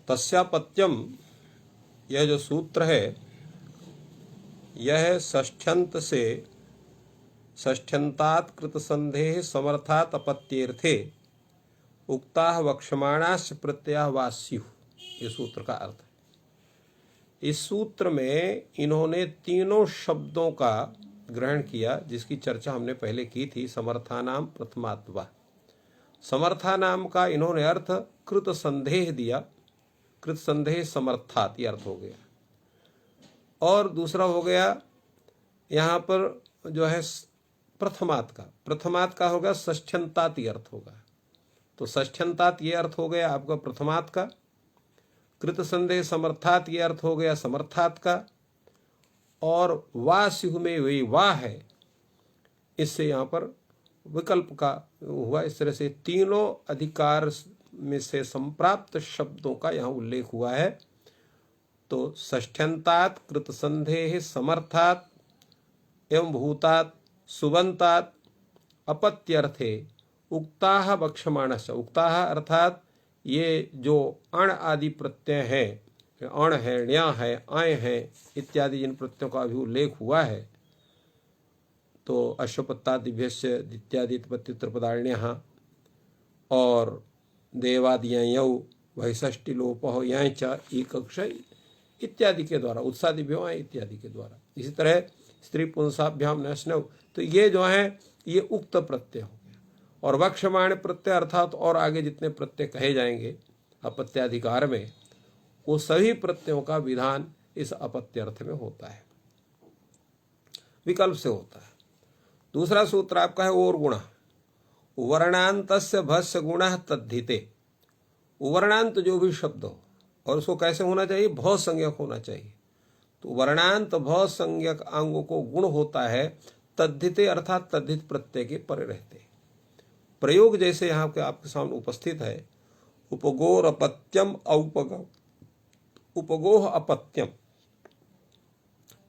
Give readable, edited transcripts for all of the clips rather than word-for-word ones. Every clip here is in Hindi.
तस्यापत्यम, यह जो सूत्र है यह षष्ठ्यंत से षष्ठ्यंतात् कृत संदेह समर्थात् अपत्यर्थे उक्ताः वक्ष्यमाणाश्च प्रत्ययाः वा स्युः। ये सूत्र का अर्थ है। इस सूत्र में इन्होंने तीनों शब्दों का ग्रहण किया जिसकी चर्चा हमने पहले की थी। समर्थानाम प्रथमात्वा, समर्थानाम का इन्होंने अर्थ कृत संदेह दिया, कृत संदेह समर्थात, ये अर्थ हो गया। और दूसरा हो गया यहाँ पर जो है प्रथमात का, प्रथमात का होगा षष्ठ्यंतात, ये अर्थ होगा। तो षष्ठ्यंतात ये अर्थ हो गया आपका प्रथमात का। कृत संदेह समर्थात ये अर्थ हो गया समर्थात का। और वा स्युः में वही वाह है, इससे यहाँ पर विकल्प का हुआ। इस तरह से तीनों अधिकार में से संप्राप्त शब्दों का यहाँ उल्लेख हुआ है। तो षष्ठ्यंतात, कृत संदेह, समर्थात एवं भूतात, सुबंतात, अपत्यर्थे उक्ताः वक्ष्यमाणस्य। उक्ताः अर्थात ये जो अण आदि प्रत्यय हैं, अण है, ण्या है, आय है इत्यादि जिन प्रत्ययों का अभी उल्लेख हुआ है, तो अश्वपत्तादिभ्यस्य इत्यादि प्रत्युत्तरपदार्ण्यः और देवादियौ वैषष्टि लोपः यं च एकक्षय इत्यादि के द्वारा, उत्सादिभ्यो इत्यादि के द्वारा। इसी तरह स्त्री पुंसाभ्याम नश्नव, तो ये जो है ये उक्त प्रत्यय हो गया। और वक्ष्यमाण प्रत्यय अर्थात और आगे जितने प्रत्यय कहे जाएंगे अपत्याधिकार में, वो सभी प्रत्ययों का विधान इस अपत्यर्थ में होता है, विकल्प से होता है। दूसरा सूत्र आपका है और गुण। वर्णांतस्य भस्य गुणः तद्धिते। वर्णांत जो भी शब्द हो, और उसको कैसे होना चाहिए, भ संज्ञक होना चाहिए। तो वर्णांत भ संज्ञक अंगों को गुण होता है तद्धिते, अर्थात तद्धित प्रत्यय के परे रहते। प्रयोग जैसे यहाँ के आपके सामने उपस्थित है, उपगोर अपत्यम औपगम, उपगोह अपत्यम।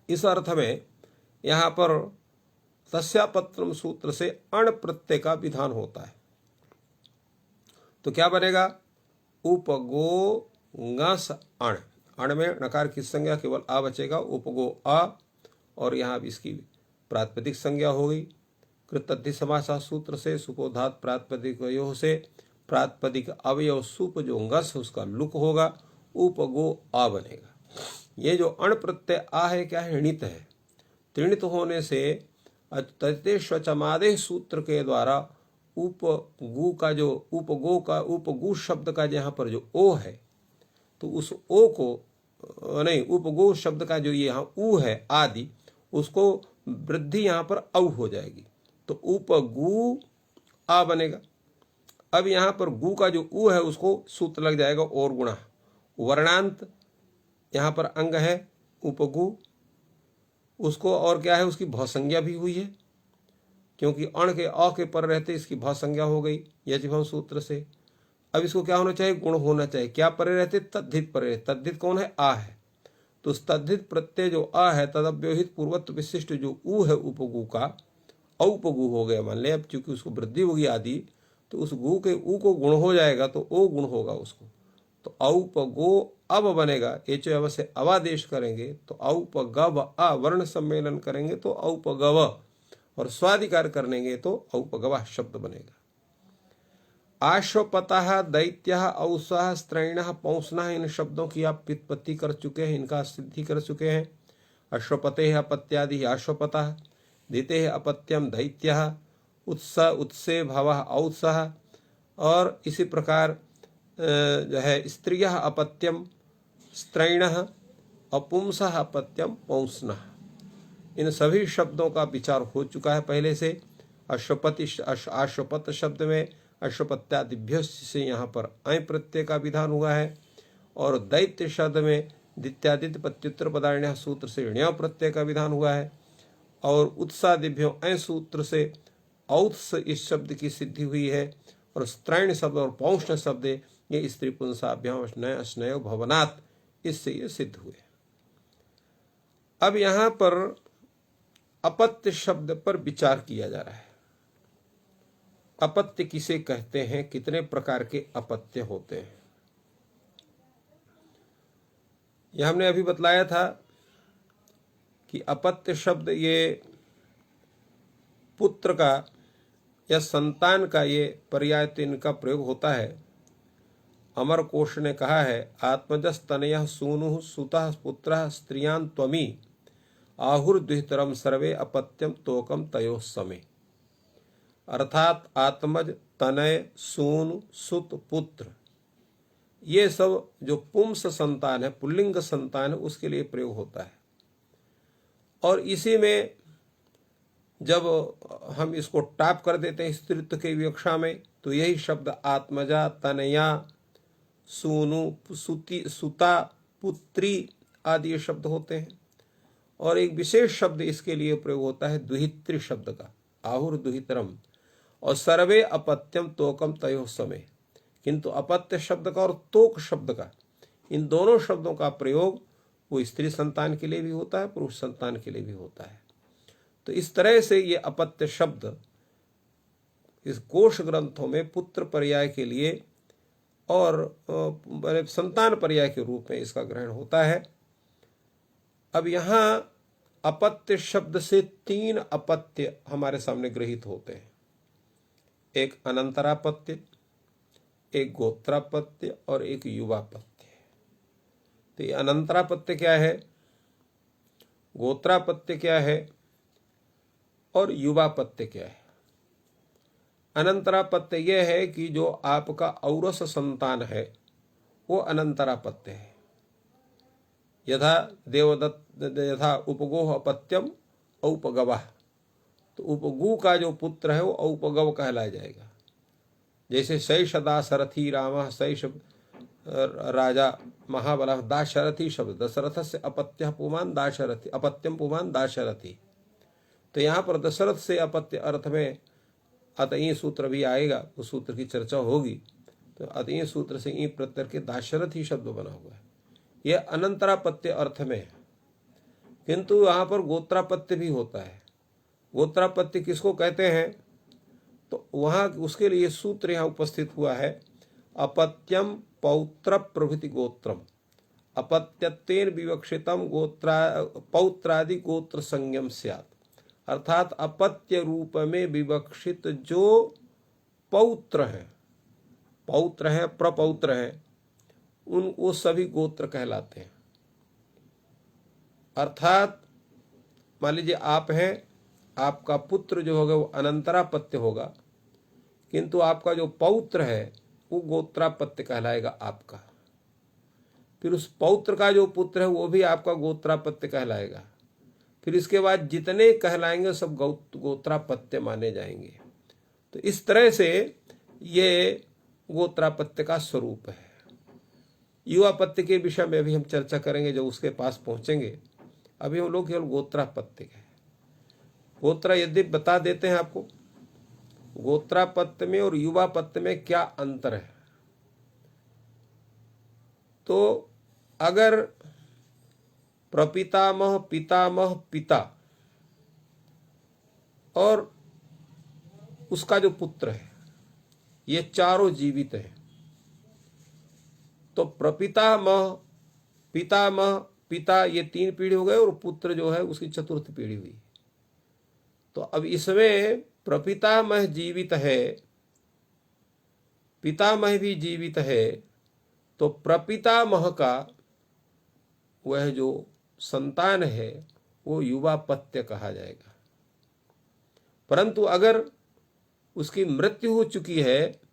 इस अर्थ में यहाँ पर तस्यापत्रम सूत्र से अण प्रत्यय का विधान होता है। तो क्या बनेगा, उपगो ngस अण। अण में नकार की संज्ञा केवल आ बचेगा, उपगो आ, और यहाँ इसकी प्रातिपदिक संज्ञा हो गई। कृतद्धि समासा सूत्र से सुपोधात प्रातिपदिक यो से प्रातिपदिक अवयव सुप जो ngस उसका लुक होगा, उपगो आ बनेगा। ये जो अण प्रत्यय आ है क्या है, णित है। त्रिणित होने से ततेश्वचमादेह सूत्र के द्वारा उपगु का जो उपगो का उपगु शब्द का यहाँ पर जो ओ है, तो उस ओ को नहीं, उपगो शब्द का जो ये यहाँ ऊ है आदि, उसको वृद्धि यहाँ पर औ हो जाएगी, तो उपगु आ बनेगा। अब यहाँ पर गु का जो ऊ है उसको सूत्र लग जाएगा और गुणा। वर्णांत यहाँ पर अंग है उपगु, उसको और क्या है, उसकी भसंज्ञा भी हुई है, क्योंकि अण के अ के पर रहते इसकी भसंज्ञा हो गई यजिभव सूत्र से। अब इसको क्या होना चाहिए, गुण होना चाहिए। क्या परे रहते, तद्धित परे रहते। तद्धित कौन है, आ है। तो उस तद्धित प्रत्यय जो आ है तदव्यवहित पूर्वत्व विशिष्ट जो ऊ है उपगु का, औपगु हो गया मान ले। अब चूंकि उसको वृद्धि होगी आदि, तो उस गु के ऊ को गुण हो जाएगा, तो ओ गुण होगा उसको, तो औपगो अब बनेगा। एच अवश्य अवादेश करेंगे तो औपगव आ, वर्ण सम्मेलन करेंगे तो औपगव, और स्वाधिकार करेंगे तो औपगव शब्द बनेगा। आश्वपतः, दैत्यः, औसः, स्त्रैणः, पौंसनः, इन शब्दों की आप व्युत्पत्ति कर चुके हैं, इनका सिद्धि कर चुके हैं। अश्वपते अपत्यादि आश्वपतः, दिते अपत्यम दैत्यः, उत्स उत्से भवः औत्सः, और इसी प्रकार जो है स्त्रियः अपत्यम स्त्रैणः, अपुंसः अपत्यम पौंसनः। इन सभी शब्दों का विचार हो चुका है पहले से। अश्वपति आश्वपत शब्द में अश्वपत्यादिभ्य से यहाँ पर अय प्रत्यय का विधान हुआ है, और दैत्य शब्द में दित्यादित्य प्रत्युत्तर पदार्ण्य सूत्र से ण्य प्रत्यय का विधान हुआ है, और उत्सादिभ्यो अय सूत्र से औत्स इस शब्द की सिद्धि हुई है, और स्त्रैण शब्द और पौष्ण शब्द ये स्त्री पुंसाभ्याम अश्नय अश्नय भवनात्, इससे ये सिद्ध हुए। अब यहाँ पर अपत्य शब्द पर विचार किया जा रहा है। अपत्य किसे कहते हैं, कितने प्रकार के अपत्य होते हैं। यह हमने अभी बतलाया था कि अपत्य शब्द ये पुत्र का या संतान का ये पर्याय तीन का प्रयोग होता है। अमरकोश ने कहा है, आत्मजस तनयः सूनुः सुतः पुत्रः स्त्रियां त्वमी आहुर्द्वितरम सर्वे अपत्यम तोकम तयोः समे। अर्थात आत्मज, तनय, सूनु, सुत, पुत्र, ये सब जो पुंस संतान है, पुल्लिंग संतान है, उसके लिए प्रयोग होता है। और इसी में जब हम इसको टाप कर देते हैं स्त्रीत्व के विवक्षा में, तो यही शब्द आत्मजा, तनया, सूनु, सुती, सुता, पुत्री आदि ये शब्द होते हैं। और एक विशेष शब्द इसके लिए प्रयोग होता है दुहित्री शब्द का, आहुर दुहितरम, और सर्वे अपत्यम तोकम तयोः समे। किंतु अपत्य शब्द का और तोक शब्द का, इन दोनों शब्दों का प्रयोग वो स्त्री संतान के लिए भी होता है, पुरुष संतान के लिए भी होता है। तो इस तरह से ये अपत्य शब्द इस कोश ग्रंथों में पुत्र पर्याय के लिए और संतान पर्याय के रूप में इसका ग्रहण होता है। अब यहाँ अपत्य शब्द से तीन अपत्य हमारे सामने गृहीत होते हैं, एक अनंतरापत्य, एक गोत्रापत्य और एक युवापत्य। तो ये अनंतरापत्य क्या है, गोत्रापत्य क्या है और युवापत्य क्या है। अनंतरापत्य यह है कि जो आपका औरस संतान है वो अनंतरापत्य है। यथा देवदत्त, यथा उपगोह अपत्यम औपगवः, तो उपगु का जो पुत्र है वो औपगव कहलाया जाएगा। जैसे शैष दाशरथी राम, शैष राजा महाबला, दाशरथी शब्द दशरथ से अपत्य पुमान दाशरथी, अपत्यम पुमान दाशरथी। तो यहाँ पर दशरथ से अपत्य अर्थ में अतई सूत्र भी आएगा, उस सूत्र की चर्चा होगी। तो अतई सूत्र से ई प्रत्यय के दाशरथी शब्द बना हुआ है, यह अनंतरापत्य अर्थ में है। किंतु यहाँ पर गोत्रापत्य भी होता है। गोत्रापत्य किसको कहते हैं, तो वहाँ उसके लिए सूत्र यहाँ उपस्थित हुआ है, अपत्यम पौत्र प्रभृति गोत्रम, अपत्यत्वेन विवक्षितम गोत्रा पौत्रादि गोत्र संयम स्यात्। अर्थात अपत्य रूप में विवक्षित जो पौत्र हैं, पौत्र हैं, प्रपौत्र हैं, उन वो सभी गोत्र कहलाते हैं। अर्थात मान लीजिए आप हैं, आपका पुत्र जो होगा वो अनंतरापत्य होगा, किंतु आपका जो पौत्र है वो गोत्रापत्य कहलाएगा आपका। फिर उस पौत्र का जो पुत्र है वो भी आपका गोत्रापत्य कहलाएगा। फिर इसके बाद जितने कहलाएंगे सब गोत्रापत्य माने जाएंगे। तो इस तरह से ये गोत्रापत्य का स्वरूप है। युवापत्य के विषय में भी हम चर्चा करेंगे जब उसके पास पहुंचेंगे। अभी हम लोग केवल गोत्रापत्य है। गोत्र यदि बता देते हैं आपको, गोत्रापत्य में और युवापत्य में क्या अंतर है। तो अगर प्रपितामह, पितामह, पिता और उसका जो पुत्र है ये चारों जीवित हैं, तो प्रपितामह, पितामह, पिता ये तीन पीढ़ी हो गए और पुत्र जो है उसकी चतुर्थ पीढ़ी हुई। तो अब इसमें प्रपितामह जीवित है, पितामह भी जीवित है, तो प्रपितामह का वह जो संतान है वो युवापत्य कहा जाएगा। परंतु अगर उसकी मृत्यु हो चुकी है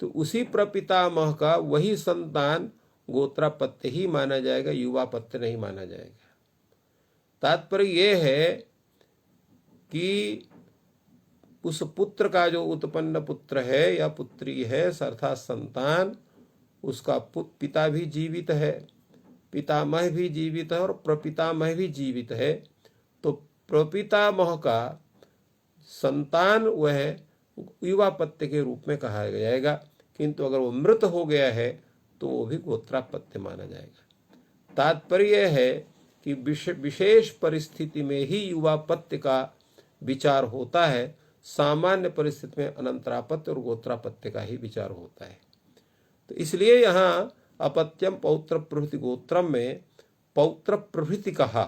तो उसी प्रपितामह का वही संतान गोत्रापत्य ही माना जाएगा, युवापत्य नहीं माना जाएगा। तात्पर्य यह है कि उस पुत्र का जो उत्पन्न पुत्र है या पुत्री है अर्थात संतान, उसका पिता भी जीवित है, पितामह भी जीवित है और प्रपितामह भी जीवित है। तो प्रपितामह का संतान वह युवापत्य के रूप में कहा जाएगा, किंतु अगर वो मृत हो गया है तो वो भी गोत्रापत्य माना जाएगा। तात्पर्य है कि विशेष परिस्थिति में ही युवापत्य का विचार होता है, सामान्य परिस्थिति में अनंतरापत्य और गोत्रापत्य का ही विचार होता है। तो इसलिए यहाँ अपत्यम पौत्र प्रभृति गोत्रम में पौत्र प्रभृति कहा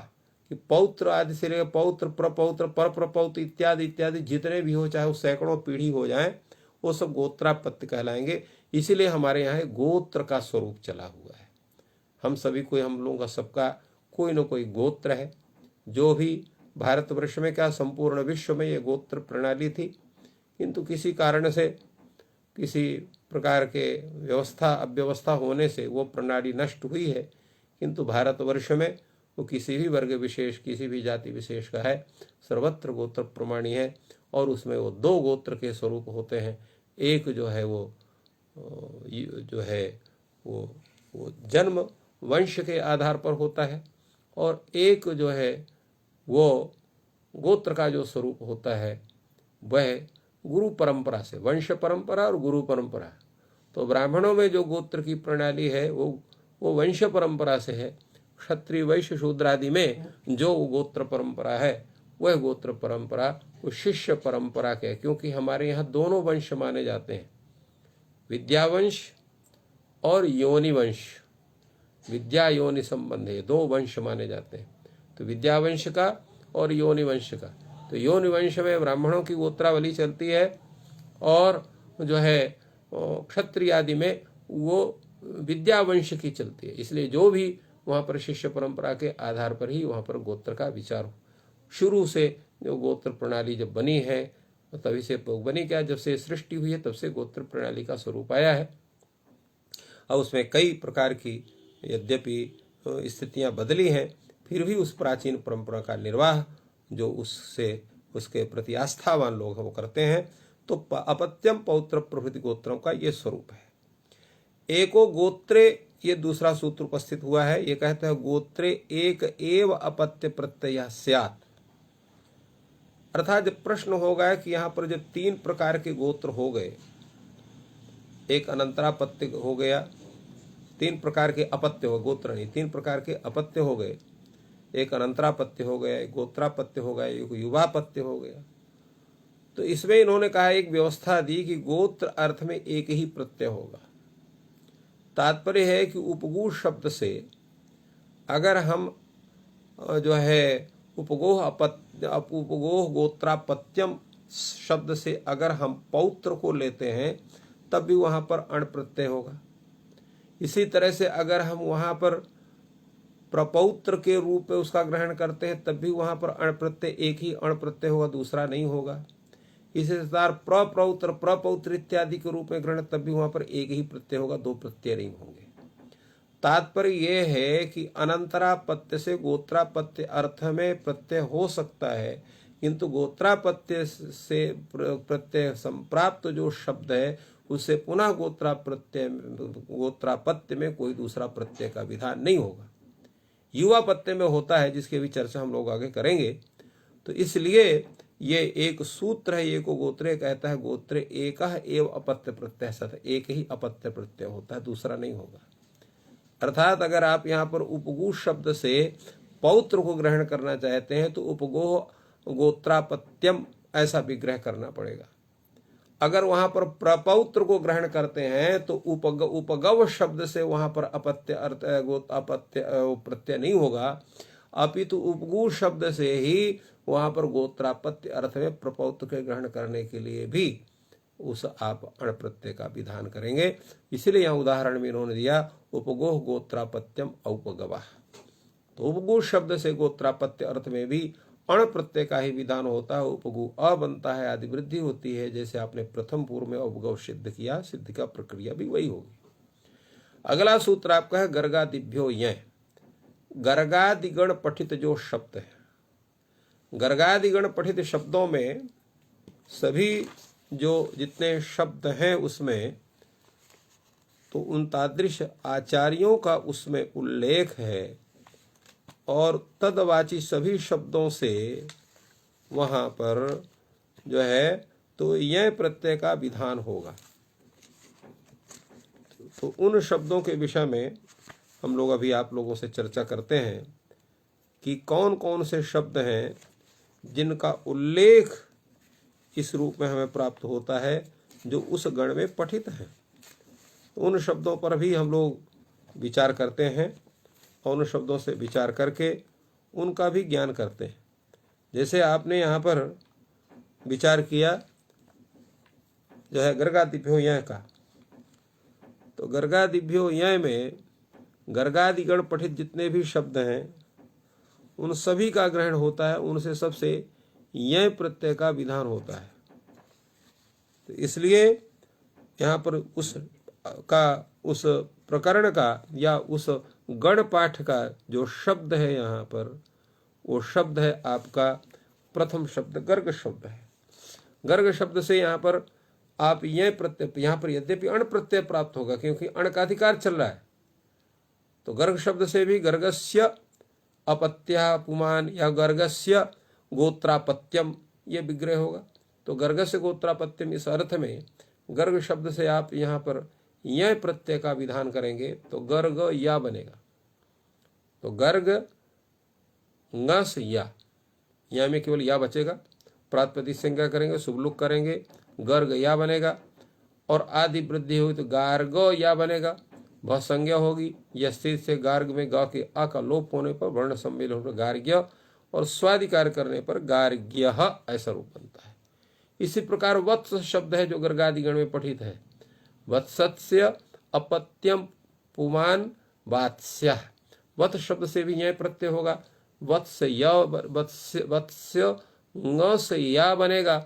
कि पौत्र आदि से लेकर पौत्र, प्रपौत्र, परप्रपौत्र इत्यादि इत्यादि जितने भी हो, चाहे वो सैकड़ों पीढ़ी हो जाए, वो सब गोत्रापत्य कहलाएंगे। इसीलिए हमारे यहाँ गोत्र का स्वरूप चला हुआ है। हम सभी को, हम लोगों का सबका कोई न कोई गोत्र है। जो भी भारतवर्ष में, क्या संपूर्ण विश्व में ये गोत्र प्रणाली थी, किंतु किसी कारण से, किसी प्रकार के व्यवस्था अव्यवस्था होने से वो प्रणाली नष्ट हुई है। किंतु भारतवर्ष में वो किसी भी वर्ग विशेष, किसी भी जाति विशेष का है, सर्वत्र गोत्र प्रमाणी है। और उसमें वो दो गोत्र के स्वरूप होते हैं। एक जो है वो वो जन्म वंश के आधार पर होता है, और एक जो है वो गोत्र का जो स्वरूप होता है वह गुरु परंपरा से, वंश परंपरा और गुरु परंपरा। तो ब्राह्मणों में जो गोत्र की प्रणाली है वो वंश परंपरा से है। क्षत्रिय, वैश्य, शूद्र आदि में जो गोत्र परंपरा है वह गोत्र परंपरा वो शिष्य परंपरा के, क्योंकि हमारे यहाँ दोनों वंश माने जाते हैं, विद्यावंश और योनि वंश। विद्या योनि संबंध है, दो वंश माने जाते हैं। तो विद्यावंश का और योनि वंश का। तो योनि वंश में ब्राह्मणों की गोत्रावली चलती है, और जो है क्षत्रिय आदि में वो विद्यावंश की चलती है। इसलिए जो भी वहाँ पर शिष्य परंपरा के आधार पर ही वहाँ पर गोत्र का विचार हो। शुरू से जो गोत्र प्रणाली जब बनी है, तभी से बनी, क्या जब से सृष्टि हुई है तब से गोत्र प्रणाली का स्वरूप आया है। और उसमें कई प्रकार की यद्यपि स्थितियां बदली हैं, फिर भी उस प्राचीन परंपरा का निर्वाह जो उसके प्रति आस्थावान लोग हैं वो करते हैं। तो अपत्यम पौत्र प्रभृति गोत्रों का ये स्वरूप है। एको गोत्रे, ये दूसरा सूत्र उपस्थित हुआ है। ये कहते हैं गोत्रे एक एव अपत्य प्रत्यय स्यात्। अर्थात जब प्रश्न होगा कि यहाँ पर जो तीन प्रकार के गोत्र हो गए, एक अनंतरापत्य हो गया, तीन प्रकार के अपत्य हो, गोत्र नहीं, तीन प्रकार के अपत्य हो गए, एक अनंतरापत्य हो गया, एक गोत्रापत्य हो गया, एक युवापत्य हो गया। तो इसमें इन्होंने कहा, एक व्यवस्था दी कि गोत्र अर्थ में एक ही प्रत्यय होगा। तात्पर्य है कि उपगु शब्द से अगर हम जो है उपगोह गोत्रापत्यम शब्द से अगर हम पौत्र को लेते हैं तब भी वहां पर अण प्रत्यय होगा। इसी तरह से अगर हम वहां पर प्रपौत्र के रूप में उसका ग्रहण करते हैं तब भी वहां पर अण प्रत्यय, एक ही अण प्रत्यय होगा, दूसरा नहीं होगा। इसी प्रकार प्रपौत्र इत्यादि के रूप में ग्रहण, तब भी वहां पर एक ही प्रत्यय होगा, दो प्रत्यय नहीं होंगे। तात्पर्य यह है कि अनंतरापत्य से गोत्रापत्य अर्थ में प्रत्यय हो सकता है, किंतु गोत्रापत्य से प्रत्यय संप्राप्त जो शब्द है उससे पुनः गोत्रापत्य में कोई दूसरा प्रत्यय का विधान नहीं होगा। युवापत्य में होता है, जिसके भी चर्चा हम लोग आगे करेंगे। तो इसलिए ये एक सूत्र है, ये को गोत्रे कहता है, गोत्रे एक एव अपत्य प्रत्यय सत, एक ही अपत्य प्रत्यय होता है, दूसरा नहीं होगा। अर्थात अगर आप यहाँ पर उपगु शब्द से पौत्र को ग्रहण करना चाहते हैं तो उपगोह गोत्रापत्यम ऐसा विग्रह करना पड़ेगा। अगर वहां पर प्रपौत्र को ग्रहण करते हैं तो उपगव शब्द से वहां पर अपत्य अर्थ अपत्य प्रत्यय नहीं होगा, अपितु उपगु शब्द से ही वहां पर गोत्रापत्य अर्थ में प्रपौत्र के ग्रहण करने के लिए भी उस आप अण प्रत्यय का विधान करेंगे। इसलिए यहाँ उदाहरण में इन्होंने दिया उपगोह गोत्रापत्यम औपगवा। तो उपगु शब्द से गोत्रापत्य अर्थ में भी अण प्रत्यय का ही विधान होता है, उपगु अ बनता है, आदि वृद्धि होती है। जैसे आपने प्रथम पूर्व में उपगव सिद्ध किया, सिद्ध का प्रक्रिया भी वही होगी। अगला सूत्र आपका है गर्गादिभ्यो यह। गर्गादिगण पठित जो शब्द है, गर्गादिगण पठित शब्दों में सभी जो जितने शब्द हैं उसमें तो उन तादृश आचार्यों का उसमें उल्लेख है, और तदवाची सभी शब्दों से वहां पर जो है तो यह प्रत्यय का विधान होगा। तो उन शब्दों के विषय में हम लोग अभी आप लोगों से चर्चा करते हैं कि कौन कौन से शब्द हैं जिनका उल्लेख इस रूप में हमें प्राप्त होता है जो उस गण में पठित हैं। उन शब्दों पर भी हम लोग विचार करते हैं। और उन शब्दों से विचार करके उनका भी ज्ञान करते हैं। जैसे आपने यहाँ पर विचार किया जो है गर्गादिभ्यो यय का, तो गर्गादिभ्यो यय में गर्गादिगण पठित जितने भी शब्द हैं उन सभी का ग्रहण होता है, उनसे सबसे यय प्रत्यय का विधान होता है। तो इसलिए यहाँ पर उस प्रकरण का या उस गण पाठ का जो शब्द है यहाँ पर, वो शब्द है आपका प्रथम शब्द गर्ग शब्द है। गर्ग शब्द से यहाँ पर आप यह प्रत्यय, यहाँ पर यद्यपि अण प्रत्यय प्राप्त होगा क्योंकि अण का अधिकार चल रहा है, तो गर्ग शब्द से भी गर्गस्य अपत्या पुमान या गर्गस्य गोत्रापत्यम ये विग्रह होगा। तो गर्गस्य गोत्रापत्यम इस अर्थ में गर्ग शब्द से आप यहाँ पर यह प्रत्यय का विधान करेंगे तो गर्ग या बनेगा। तो गर्ग ng से या में केवल या बचेगा, प्रातिपदिक संज्ञा करेंगे, शुभलुक करेंगे, गर्ग या बनेगा। और आदि वृद्धि हुई तो गार्ग या बनेगा, वह संज्ञा होगी। यह स्थित से गार्ग में ग के आ का लोप होने पर वर्ण सम्मेलन होकर गार्ग्य और स्वादिकार करने पर गार्ग्य ऐसा रूप बनता है। इसी प्रकार वत्स शब्द है जो गर्गादिगण में पठित है। वत्सस्य अपत्यम पुमान वात्स्य, वत्स शब्द से भी यह प्रत्यय होगा। वत्स्य ng से या बनेगा,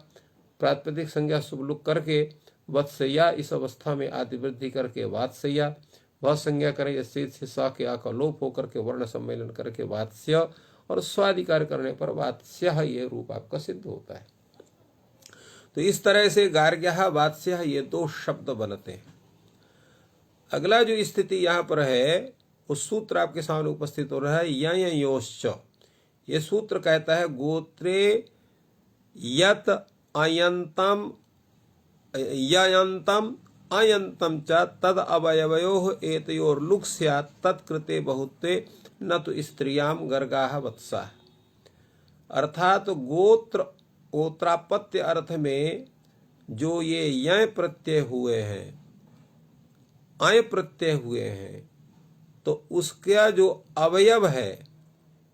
प्रातिपदिक संज्ञा शुभलुक करके वत्सया इस अवस्था में आदि वृद्धि करके वात्सया, वह संज्ञा करें स्थित से सा के आ का लोप होकर के वर्ण सम्मेलन करके वात्स्य और स्वादिकार करने पर वात्स्य यह रूप आपका सिद्ध होता है। तो इस तरह से गार्ग्यः वात्स्यः ये दो शब्द बनते हैं। अगला जो स्थिति यहाँ पर है उस सूत्र आपके सामने उपस्थित हो रहा है ययोश्च। ये सूत्र कहता है गोत्रे यत अयंतम ययंतम अयंतम च तद अवयवयोः एतयोर लुक् स्यात् तत्कृते बहुत्वे न तो स्त्रियाम गर्गाः वत्साः। अर्थात गोत्रापत्य अर्थ में जो ये यय प्रत्यय हुए हैं, अय प्रत्यय हुए हैं, तो उसका जो अवयव है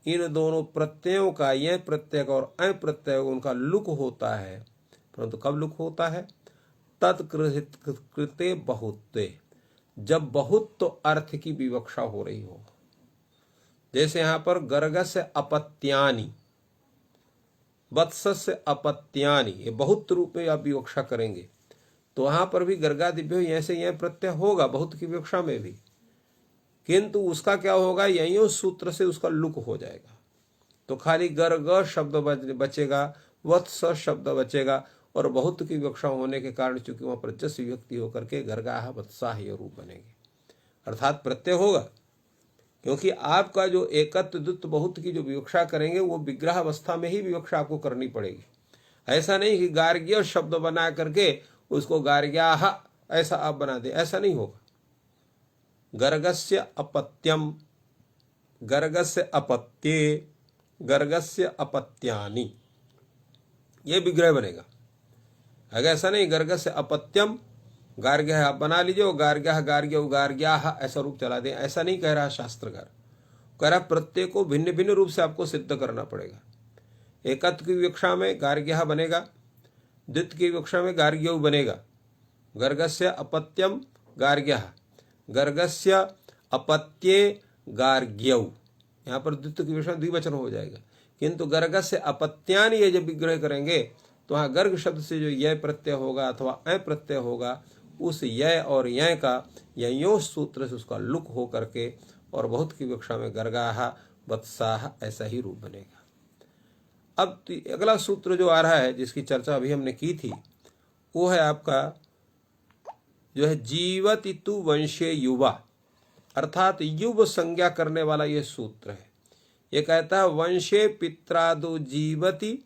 इन दोनों प्रत्ययों का, यह प्रत्यय और अय प्रत्यय उनका लुक होता है। परंतु कब लुक होता है? तत्कृते बहुत्वे, जब बहुत तो अर्थ की विवक्षा हो रही हो। जैसे यहाँ पर गर्गस्य अपत्यानि, वत्सस्य अपत्यानि, ये बहुत रूप में आप विवक्षा करेंगे तो वहां पर भी गर्गादिभ्यो ऐसे यह प्रत्यय होगा बहुत की विवक्षा में भी, किंतु उसका क्या होगा, यही सूत्र से उसका लुक हो जाएगा। तो खाली गर्ग शब्द बचेगा, वत्स शब्द बचेगा और बहुत की विवक्षा होने के कारण चूंकि वहां पर जस विभक्ति होकर के गर्गाः वत्साः ये रूप बनेंगे। अर्थात प्रत्यय होगा क्योंकि आपका जो एकत्व द्वित्व बहुत की जो विवक्षा करेंगे वो विग्रह अवस्था में ही विवक्षा आपको करनी पड़ेगी। ऐसा नहीं कि गार्ग्य शब्द बना करके उसको गार्ग्याः ऐसा आप बना दे, ऐसा नहीं होगा। गर्गस्य अपत्यम, गर्गस्य अपत्ये, गर्गस्य अपत्यानि, ये विग्रह बनेगा। अगर ऐसा नहीं गर्गस्य अपत्यम गार्ग्य आप बना लीजिए और गार्ग्यः गार्ग्यौ गार्ग्याः ऐसा रूप चला दें, ऐसा नहीं कह रहा शास्त्रकार। कह रहा प्रत्यय को भिन्न भिन्न रूप से आपको सिद्ध करना पड़ेगा। एकत्व की विवक्षा में गार्ग्यः बनेगा, द्वित्व की विवक्षा में गार्ग्यौ बनेगा। गर्गस्य अपत्यम गार्ग्यः, गर्गस्य अपत्ये गार्ग्यौ, यहाँ पर द्वित्व की विवक्षा द्विवचन हो जाएगा। किंतु गर्गस्य अपत्यानि ये जब विग्रह करेंगे तो वहाँ गर्ग शब्द से जो यय प्रत्यय होगा अथवा अय प्रत्यय होगा, उस यय और यय का ययों सूत्र से उसका लुक हो करके और बहुत की विवक्षा में गर्गाः वत्साः ऐसा ही रूप बनेगा। अब अगला सूत्र जो आ रहा है जिसकी चर्चा अभी हमने की थी वो है आपका जो है जीवति तु वंशे युवा, अर्थात युव संज्ञा करने वाला ये सूत्र है। ये कहता है वंशे पित्रादो जीवति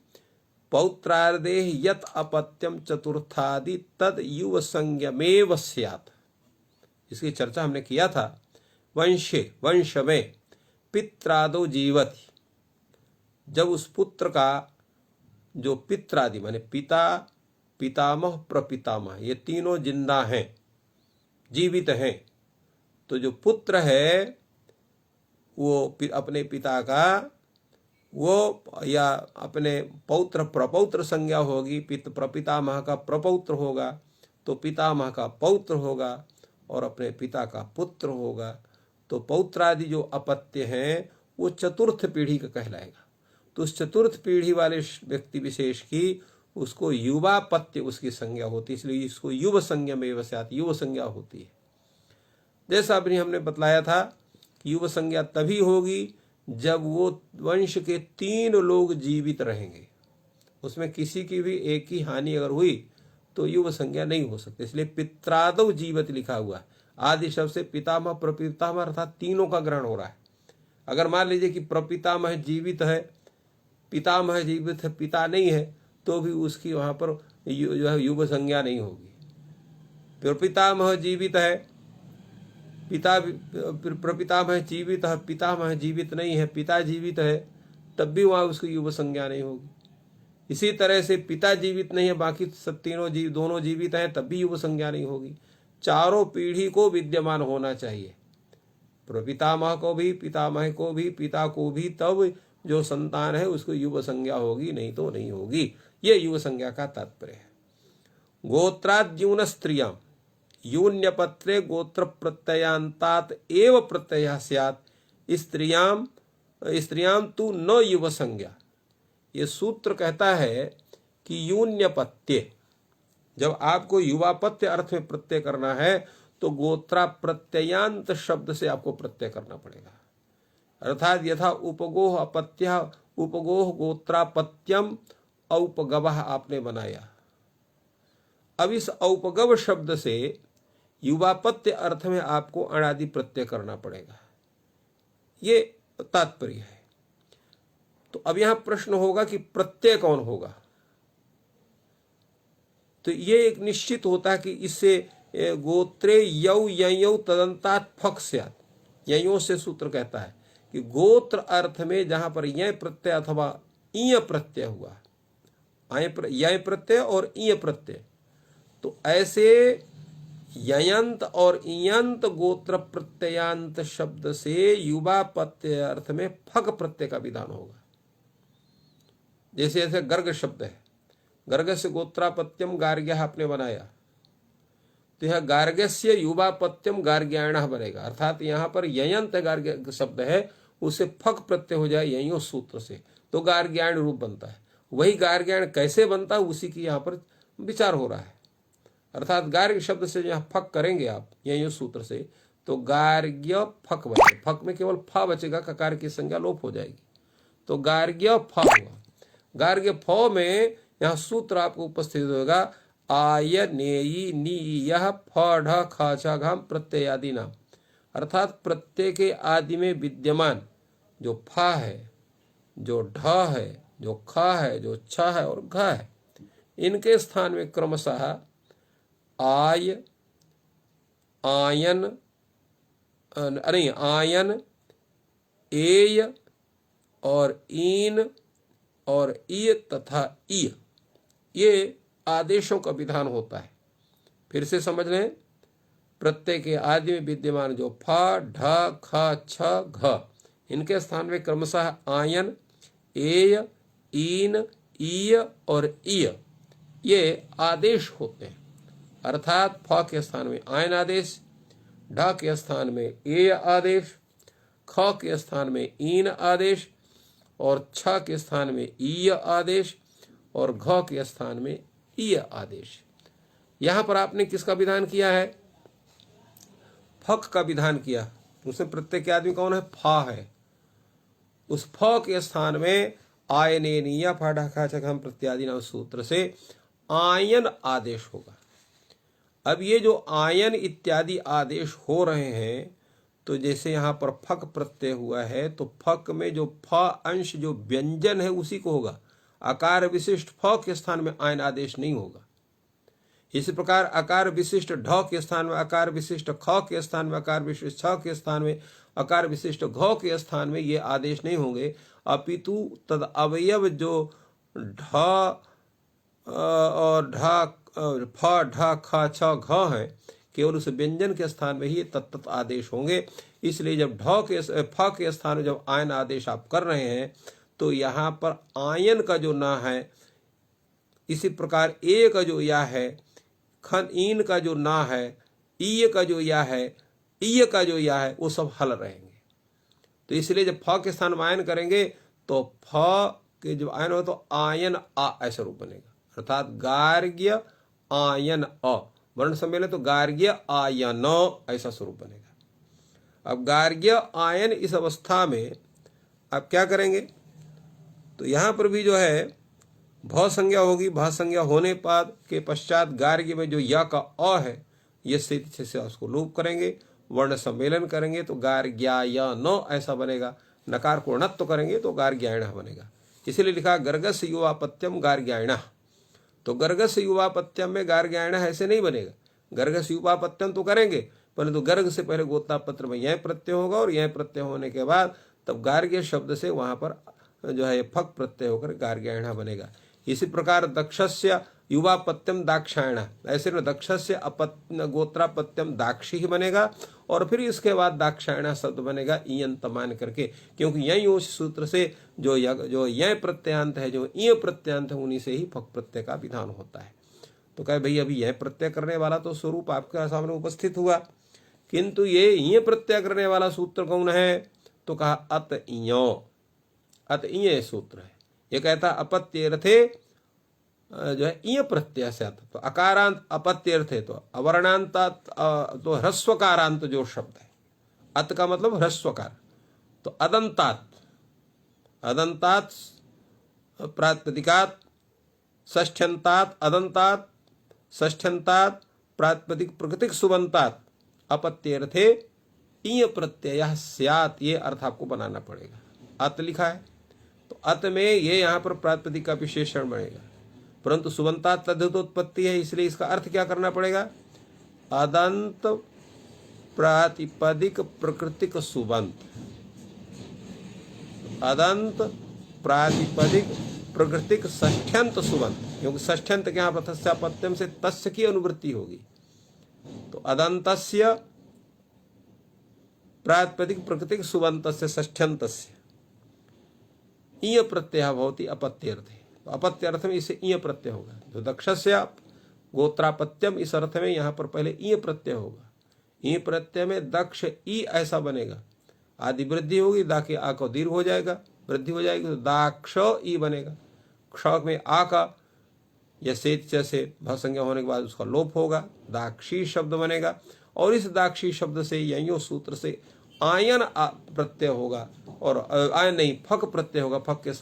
पौत्रार्देह यत अपत्यम चतुर्थादि तद युव संज्ञमेव स्यात्। इसकी चर्चा हमने किया था। वंशे, वंश में, पित्रादो जीवति, जब उस पुत्र का जो पित्रादि माने पिता, पितामह, प्रपितामह ये तीनों जिंदा हैं, जीवित हैं, तो जो पुत्र है वो अपने पिता का वो या अपने पौत्र प्रपौत्र संज्ञा होगी, प्रपितामह का प्रपौत्र होगा तो पितामह का पौत्र होगा और अपने पिता का पुत्र होगा। तो पौत्रादि जो अपत्य हैं वो चतुर्थ पीढ़ी का कहलाएगा। तो उस चतुर्थ पीढ़ी वाले व्यक्ति विशेष की उसको युवापत्य उसकी संज्ञा होती है, इसलिए इसको युव संज्ञा में वस्यात युव संज्ञा होती है। जैसा अभी हमने बतलाया था कि युव संज्ञा तभी होगी जब वो वंश के 3 लोग जीवित रहेंगे, उसमें किसी की भी एक ही हानि अगर हुई तो युव संज्ञा नहीं हो सकती। इसलिए पित्रादव जीवित लिखा हुआ है। आदि शब्द से पितामह प्रपितामह अर्थात तीनों का ग्रहण हो रहा है। अगर मान लीजिए कि प्रपितामह जीवित है, पितामह जीवित है, पिता नहीं है, तो भी उसकी वहां पर जो है युव संज्ञा नहीं होगी। प्रपितामह जीवित है, प्रपितामह जीवित है, पितामह जीवित नहीं है, पिता जीवित है, तब भी वहां उसकी युव संज्ञा नहीं होगी। इसी तरह से पिता जीवित नहीं है, बाकी सब दोनों जीवित हैं, तब भी युव संज्ञा नहीं होगी। चारों पीढ़ी को विद्यमान होना चाहिए, प्रपितामह को भी, पितामह को भी, पिता को भी, तब जो संतान है उसको युव संज्ञा होगी, नहीं तो नहीं होगी। ये युव संज्ञा का तात्पर्य है। गोत्राद्यून स्त्रियां यून्यपत्रे गोत्र प्रत्ययांतात एव प्रत्यय स्यात् स्त्रियां तु न युव संज्ञा। ये सूत्र कहता है कि यून्यपत्य, जब आपको युवापत्य अर्थ में प्रत्यय करना है तो गोत्रा प्रत्ययांत शब्द से आपको प्रत्यय करना पड़ेगा। अर्थात यथा उपगोह अपत्य उपगोह गोत्रापत्यम औपगवः आपने बनाया। अब इस औपगव शब्द से युवापत्य अर्थ में आपको अणादि प्रत्यय करना पड़ेगा, ये तात्पर्य है। तो अब यहां प्रश्न होगा कि प्रत्यय कौन होगा। तो ये एक निश्चित होता है कि इससे गोत्रे यौ ययौ तदंतात फक स्यात्, ययों से सूत्र कहता है कि गोत्र अर्थ में जहां पर यय प्रत्यय अथवा ईय प्रत्यय हुआ, यय प्रत्यय और ईय प्रत्यय, तो ऐसे ययंत और इयंत गोत्र प्रत्ययांत शब्द से युवापत्य अर्थ में फक प्रत्यय का विधान होगा। जैसे ऐसे गर्ग शब्द है, गर्ग से गोत्रापत्यम गार्ग्य आपने बनाया, तो यह गार्ग्यस्य युवापत्यम गार्ग्यायण बनेगा। अर्थात यहाँ पर ययंत गार्ग्य शब्द है, उसे फक प्रत्यय हो जाए ययों सूत्र से, तो गार्ग्यायण रूप बनता है। वही गार्ग्यायण कैसे बनता है उसी की यहाँ पर विचार हो रहा है। अर्थात गार्ग्य शब्द से यहाँ फक करेंगे आप ययों सूत्र से, तो गार्ग्य फक बनेगा। फक में केवल फ बचेगा, ककार की संज्ञा लोप हो जाएगी, तो गार्ग्य फ हुआ। गार्ग्य फ में यहाँ सूत्र आपको उपस्थित होगा आय नेयी नी यह फ ढ ख छ घाम प्रत्यय आदि नाम। अर्थात प्रत्यय के आदि में विद्यमान जो फ है, जो ढ है, जो ख है, जो छ है और घ है, इनके स्थान में क्रमशः आय, आयन, नहीं आयन, एय और ईन और ईय तथा ईय, ये आदेशों का विधान होता है। फिर से समझ लें, प्रत्यय के आदि में विद्यमान जो फ ढ ख छ घ, इनके स्थान में क्रमशः आयन, एय, ईन, ईय और ईय, ये आदेश होते हैं। अर्थात फ के स्थान में आयन आदेश, ढ के स्थान में एय आदेश, ख के स्थान में ईन आदेश और छ के स्थान में ईय आदेश और घ के स्थान में ईय आदेश। यहां पर आपने किसका विधान किया है? फक का विधान किया। उसमें प्रत्यय के आदमी कौन है? फा है। उस फ के स्थान में आयने निया फाढ़ा खा छम प्रत्यादि नाम सूत्र से आयन आदेश होगा। अब ये जो आयन इत्यादि आदेश हो रहे हैं, तो जैसे यहाँ पर फक प्रत्यय हुआ है, तो फक में जो फ अंश जो व्यंजन है उसी को होगा। आकार विशिष्ट फ के स्थान में आयन आदेश नहीं होगा। इसी प्रकार आकार विशिष्ट ढ के स्थान में, आकार विशिष्ट ख के स्थान में, आकार विशिष्ट छ के स्थान में, आकार विशिष्ट घ के स्थान में ये आदेश नहीं होंगे। अपितु तद अवयव जो ढ और ढ फ ढ ख छ घ है, केवल उस व्यंजन के स्थान में ही तत्त आदेश होंगे। इसलिए जब फ के स्थान में जब आयन आदेश आप कर रहे हैं तो यहाँ पर आयन का जो ना है, इसी प्रकार ए का जो या है, खन ईन का जो ना है, ईय का जो या है, ईय का जो या है, वो सब हल रहेंगे। तो इसलिए जब फ के स्थान में आयन करेंगे तो फ के जब आयन हो तो आयन आ ऐसा रूप बनेगा, अर्थात गार्ग्य आयन अ, वर्ण सम्मेलन तो गार्ग्य आयन ऐसा स्वरूप बनेगा। अब गार्ग्य आयन इस अवस्था में आप क्या करेंगे, तो यहां पर भी जो है भ संज्ञा होगी। भ संज्ञा होने पाद के पश्चात गार्ग्य में जो या का अ है, ये स्थिति से उसको लोप करेंगे, वर्ण सम्मेलन करेंगे तो गार्ग्यायन ऐसा बनेगा। नकार को णत्व करेंगे तो गार्ग्यायण बनेगा। इसलिए लिखा गर्गस्य युवापत्यम गार्ग्यायण। तो गर्गस्य युवापत्यम में गार्ग्यायण ऐसे नहीं बनेगा। गर्गस्य युवापत्यम तो करेंगे, परंतु गर्ग से पहले गोतापत्र में यह प्रत्यय होगा और यह प्रत्यय होने के बाद तब गार्ग्य शब्द से वहां पर जो है फक प्रत्यय होकर गार्ग्यायण बनेगा। इसी प्रकार दक्षस्य युवापत्यम दाक्षायण, ऐसे में दक्षस्य गोत्रापत्यम दाक्षी ही बनेगा और फिर इसके बाद दाक्षायण शब्द बनेगा ईयंत मान करके, क्योंकि यही उस सूत्र से जो यह प्रत्ययांत है, जो ईय प्रत्ययांत है, उन्हीं से ही फक प्रत्यय का विधान होता है। तो कहे भाई अभी यह प्रत्यय करने वाला तो स्वरूप आपके सामने उपस्थित हुआ, किंतु ये ईय प्रत्यय करने वाला सूत्र कौन है, तो कहा अत ईयो। अत ईय सूत्र है। ये कहता अपत्यर्थे जो है ईय प्रत्यय से आता, तो अकारांत अपत्यर्थे तो अवर्णांत तो ह्रस्वकारांत जो शब्द है, अत का मतलब ह्रस्वकार, तो अदंतात, अदंतात प्रातिपदिकात षष्ठ्यंतात, अदंतात षष्ठ्यंतात प्रातिपदिक प्रकृतिक सुबंतात अपत्यर्थे ईय प्रत्यय स्यात्, ये अर्थ आपको बनाना पड़ेगा। अत लिखा है तो अत में ये यहाँ पर प्रातिपदिक का विशेषण बनेगा, परंतु सुबंतात तद्धितोत्पत्ति है, इसलिए इसका अर्थ क्या करना पड़ेगा, अदंत प्रातिपदिक प्रकृतिक सुबंत, अदंत प्रातिपदिक प्रकृतिक षष्ठ्यंत सुबंत, क्योंकि षष्ठ्यंत के यहाँ पर तस्यापत्यम से तस्य की अनुवृत्ति होगी। तो अदंतस्य प्रातिपदिक प्रकृतिक सुबंतस्य षष्ठ्यंतस्य ईय प्रत्यय भवति अपत्यर्थे। तो अपत्य अर्थ में इसे ईय प्रत्यय होगा। तो दक्षस्य गोत्रापत्यम, इस अर्थ में यहाँ पर पहले ईय प्रत्यय होगा। ई प्रत्यय में दक्ष ई ऐसा बनेगा, आदि वृद्धि होगी, दा के आ का दीर्घ हो जाएगा, वृद्धि हो जाएगी तो दाक्ष ई बनेगा। क्ष में आ का या से भसंज्ञा होने के बाद उसका लोप होगा, दाक्षी शब्द बनेगा और इस दाक्षी शब्द से ययो सूत्र से आयन प्रत्यय होगा और आयन नहीं फक प्रत्यय होगा, फक के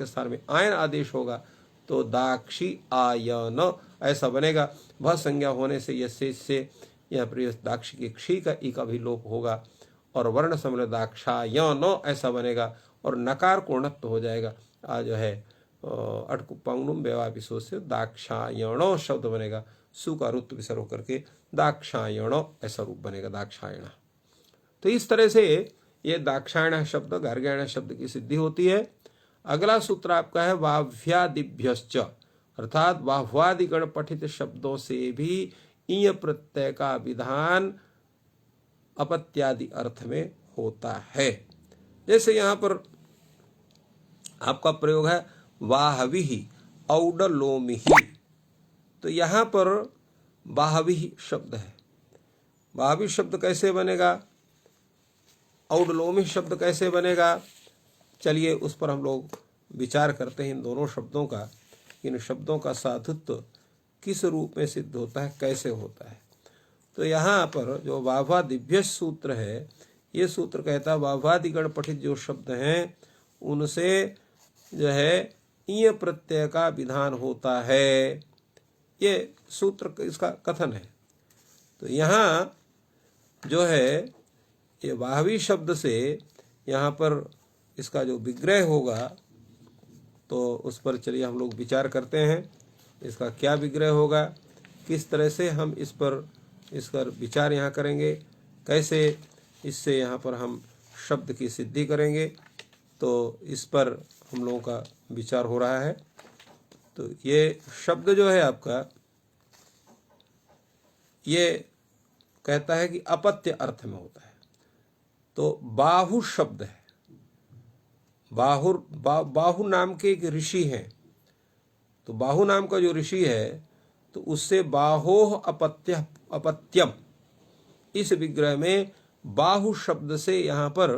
स्थान में आयन आदेश होगा तो दाक्षी आयन ऐसा बनेगा। भ संज्ञा होने से यह से यहाँ पर दाक्षी के क्षी का ई का भी लोप होगा और वर्ण सम्मिलित दाक्षायन ऐसा बनेगा और नकार कोणत्व हो जाएगा। आ जो है अटकुपांगुम व्यवापिशो से दाक्षायण शब्द बनेगा, सु का रुत्व विसर्ग होकर के दाक्षायण ऐसा रूप बनेगा, दाक्षायण। तो इस तरह से ये दाक्षायण शब्द गार्ग्यायण शब्द की सिद्धि होती है। अगला सूत्र आपका है वाह्यादिभ्यश्च, अर्थात वाह्वादिगण पठित शब्दों से भी ईय प्रत्यय का विधान अपत्यादि अर्थ में होता है। जैसे यहाँ पर आपका प्रयोग है वाहविहि औडलोमिहि, तो यहाँ पर वाहविहि शब्द है। वाहवी शब्द कैसे बनेगा, औडलोमी शब्द कैसे बनेगा, चलिए उस पर हम लोग विचार करते हैं। इन दोनों शब्दों का, इन शब्दों का साधुत्व किस रूप में सिद्ध होता है, कैसे होता है। तो यहाँ पर जो वाह्वादिभ्य सूत्र है, ये सूत्र कहता है वाह्वादिगण पठित जो शब्द हैं उनसे जो है ईय प्रत्यय का विधान होता है, ये सूत्र इसका कथन है। तो यहाँ जो है ये वाहवी शब्द से यहाँ पर इसका जो विग्रह होगा तो उस पर चलिए हम लोग विचार करते हैं। इसका क्या विग्रह होगा, किस तरह से हम इस पर विचार यहाँ करेंगे, कैसे इससे यहाँ पर हम शब्द की सिद्धि करेंगे, तो इस पर हम लोगों का विचार हो रहा है। तो ये शब्द जो है आपका, ये कहता है कि अपत्य अर्थ में होता है। तो बाहु शब्द है, बाहु नाम के एक ऋषि हैं, तो बाहु नाम का जो ऋषि है तो उससे बाहोह अपत्यम, इस विग्रह में बाहु शब्द से यहाँ पर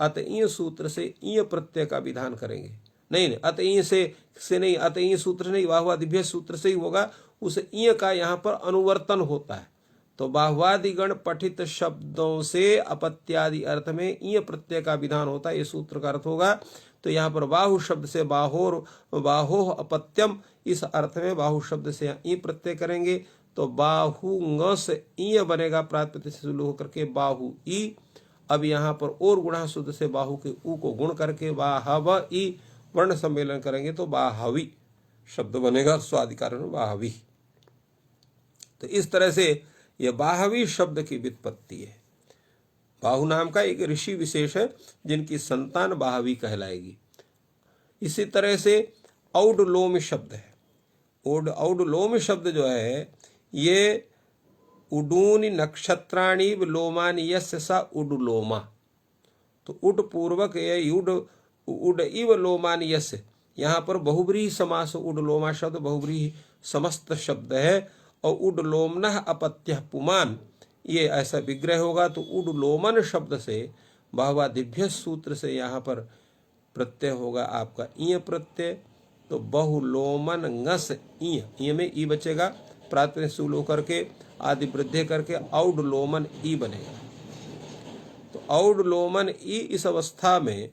अतईय सूत्र से ईय प्रत्यय का विधान करेंगे। नहीं, अतईय से नहीं, अतईय सूत्र से नहीं, बाहुवादिभ्य सूत्र से ही होगा। उस ईय का यहाँ पर अनुवर्तन होता है। तो बाहुवादिगण पठित शब्दों से अपत्यादि अर्थ में ईय प्रत्यय का विधान होता है, ये सूत्र का अर्थ होगा। तो यहाँ पर बाहु शब्द से बाहोह अपत्यम, इस अर्थ में बाहु शब्द से ई प्रत्यय करेंगे। तो बाहु ng से ईय बनेगा, प्रातिपदिक से शुरू होकर के बाहु ई। अब यहाँ पर और गुणा शुद्ध से बाहु के ऊ को गुण करके बाहव ई वर्ण सम्मेलन करेंगे तो बाहवी शब्द बनेगा, स्वादिकार में बाहवी। तो इस तरह से यह बाहवी शब्द की व्युत्पत्ति है। बाहु नाम का एक ऋषि विशेष है जिनकी संतान बाहवी कहलाएगी। इसी तरह से औडलोम शब्द है। औडलोम शब्द जो है ये उडूनि नक्षत्राणि लोमानि यस्य सा उडलोमा। तो उड पूर्वक ये उड इव लोमानि यस्य, यहाँ पर बहुब्रीहि समास, उडलोमा शब्द बहुब्रीहि समस्त शब्द है। और उडलोमनः अपत्यः पुमान, ये ऐसा विग्रह होगा। तो उडलोमन शब्द से बाहुवादिभ्य सूत्र से यहाँ पर प्रत्यय होगा आपका ईय प्रत्यय। तो बहुलोमन ngस ईय में ई बचेगा, प्रातिपदिक से होकर के आदि वृद्धि करके औडलोमन ई बनेगा। तो औडलोमन ई इस अवस्था में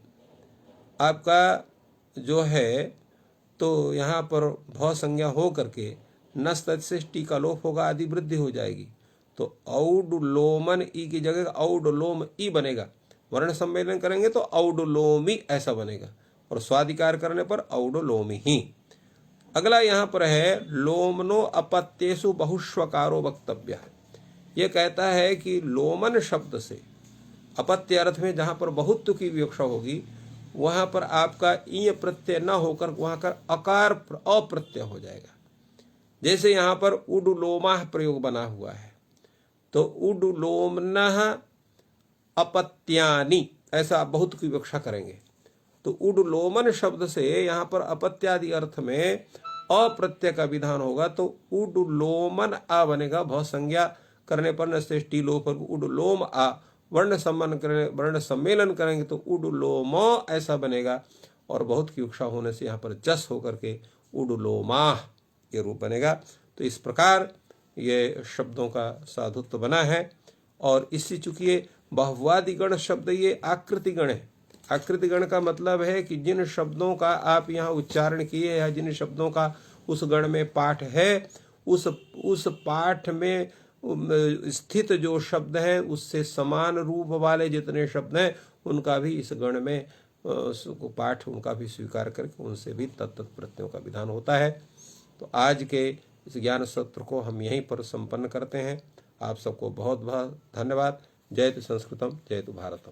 आपका जो है तो यहाँ पर भव संज्ञा हो करके नस्त से टी का लोप होगा, आदि वृद्धि हो जाएगी। तो औडलोमन ई की जगह औडलोम ई बनेगा। वर्ण सम्मेलन करेंगे तो औडलोमी ऐसा बनेगा, और स्वादिकार करने पर औडलोमी ही। अगला यहाँ पर है लोमनो अपत्येषु बहुष्वकारो वक्तव्य। ये कहता है कि लोमन शब्द से अपत्य अर्थ में जहाँ पर बहुत्व की विवक्षा होगी वहाँ पर आपका ईय प्रत्यय न होकर वहाँ का अकार अप्रत्यय हो जाएगा। जैसे यहाँ पर उडलोमाह प्रयोग बना हुआ है, तो उडलोमनः अपत्यानि ऐसा आप बहुत की विवक्षा करेंगे। तो उडलोमन शब्द से यहाँ पर अपत्यादि अर्थ में अप्रत्यय का विधान होगा। तो उडलोमन आ बनेगा, भव संज्ञा करने पर न टी लोप पर उडलोम आ, वर्ण सम्मेलन करेंगे तो उडलोम ऐसा बनेगा, और बहुत की विवक्षा होने से यहाँ पर जस होकर के उडलोमाह ये रूप बनेगा। तो इस प्रकार ये शब्दों का साधुत्व बना है। और इससे चूंकि ये बहुवादिगण शब्द ये आकृतिगण है। आकृतिगण का मतलब है कि जिन शब्दों का आप यहाँ उच्चारण किए या जिन शब्दों का उस गण में पाठ है, उस पाठ में स्थित जो शब्द हैं उससे समान रूप वाले जितने शब्द हैं उनका भी इस गण में पाठ उनका भी स्वीकार करके उनसे भी तत्त प्रत्ययों का विधान होता है। तो आज के इस ज्ञान सत्र को हम यहीं पर संपन्न करते हैं। आप सबको बहुत बहुत धन्यवाद। जयतु संस्कृतम, जयतु भारतम।